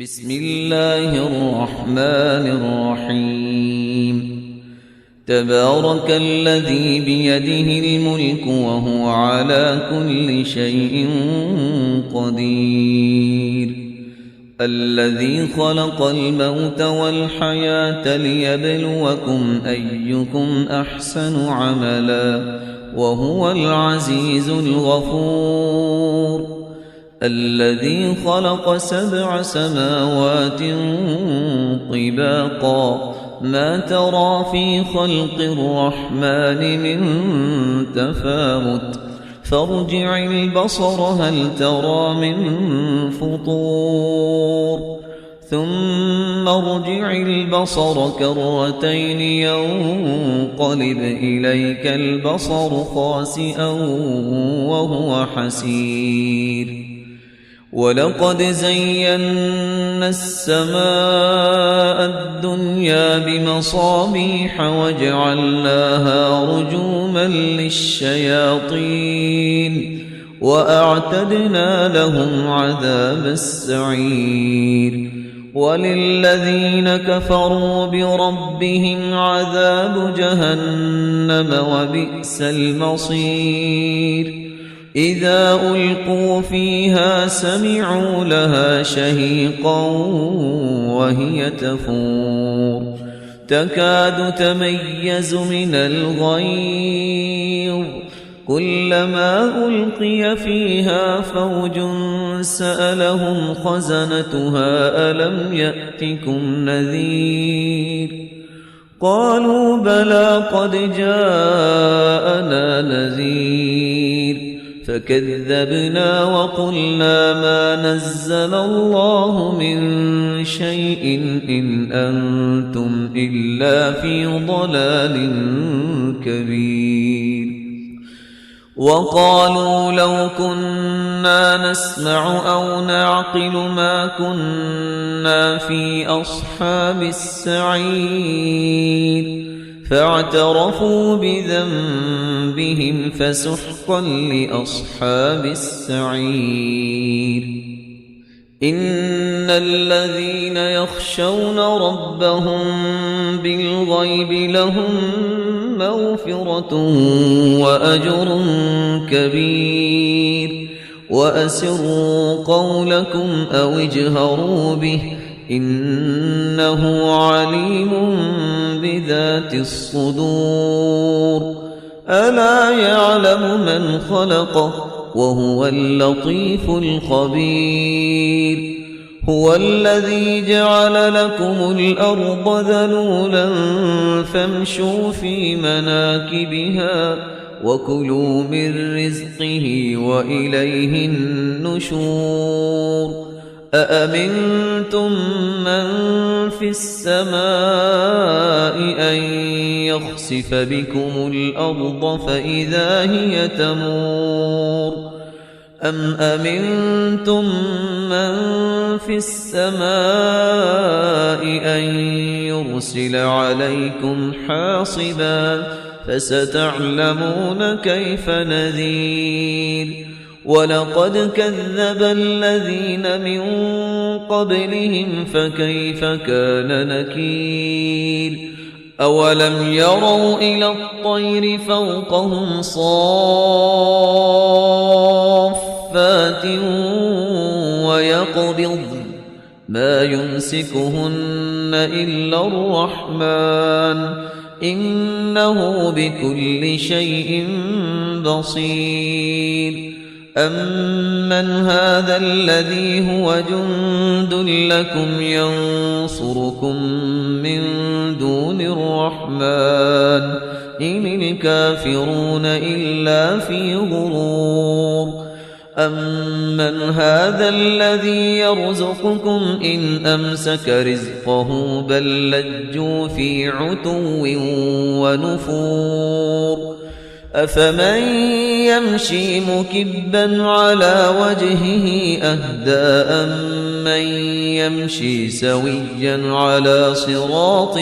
بسم الله الرحمن الرحيم تبارك الذي بيده الملك وهو على كل شيء قدير الذي خلق الموت والحياة ليبلوكم أيكم أحسن عملا وهو العزيز الغفور الذي خلق 7 سماوات طباقا ما ترى في خلق الرحمن من تفاوت فارجع البصر هل ترى من فطور ثم ارجع البصر كرتين ينقلب إليك البصر خاسئا وهو حسير ولقد زينا السماء الدنيا بمصابيح وجعلناها رجوما للشياطين وأعتدنا لهم عذاب السعير وللذين كفروا بربهم عذاب جهنم وبئس المصير إذا ألقوا فيها سمعوا لها شهيقا وهي تفور تكاد تميز من الغيظ كلما ألقي فيها فوج سألهم خزنتها ألم يأتكم نذير قالوا بلى قد جاءنا نذير فكذبنا وقلنا ما نزل الله من شيء إن أنتم إلا في ضلال كبير وقالوا لو كنا نسمع أو نعقل ما كنا في أصحاب السعير فاعترفوا بذنبهم فسحقا لأصحاب السعير إن الذين يخشون ربهم بالغيب لهم مغفرة وأجر كبير وأسروا قولكم أو اجهروا به إنه عليم بذات الصدور ألا يعلم من خلق وهو اللطيف الخبير هو الذي جعل لكم الأرض ذلولا فامشوا في مناكبها وكلوا من رزقه وإليه النشور أأمنتم من في السماء أن يخسف بكم الأرض فإذا هي تمور أم أمنتم من في السماء أن يرسل عليكم حاصبا فستعلمون كيف نذير ولقد كذب الذين من قبلهم فكيف كان نكير أولم يروا إلى الطير فوقهم صافات ويقبض ما يمسكهن إلا الرحمن إنه بكل شيء بصير أمن هذا الذي هو جند لكم ينصركم من دون الرحمن إن الكافرون إلا في غرور أمن هذا الذي يرزقكم إن أمسك رزقه بل لجوا في عتو ونفور أفمن يمشي مكبا على وجهه أهدى أمن يمشي سويا على صراط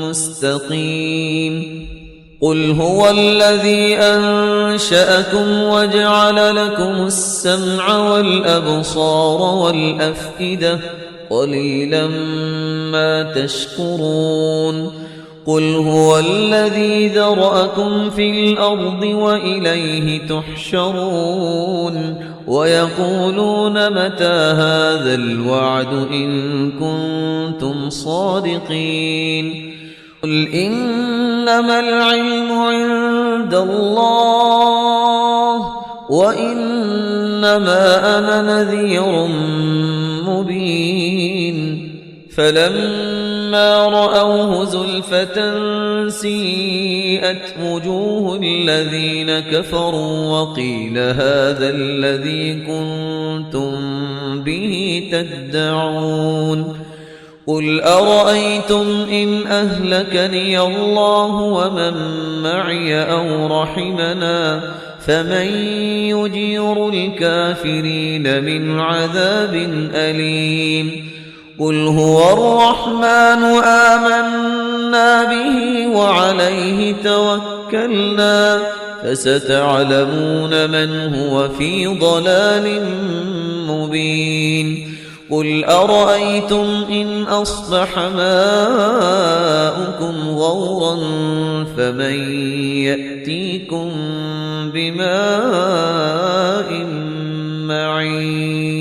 مستقيم قل هو الذي أنشأكم وجعل لكم السمع والأبصار والأفئدة قليلا ما تشكرون قل هو الذي ذرأكم في الأرض وإليه تحشرون ويقولون متى هذا الوعد إن كنتم صادقين قل إنما العلم عند الله وإنما أنا نذير مبين فلما رأوه زلفة سيئت وجوه الذين كفروا وقيل هذا الذي كنتم به تدعون قل أرأيتم إن أهلكني الله ومن معي أو رحمنا فمن يجير الكافرين من عذاب أليم قل هو الرحمن آمنا به وعليه توكلنا فستعلمون من هو في ضلال مبين قل أرأيتم إن أصبح ماؤكم غورا فمن يأتيكم بماء معين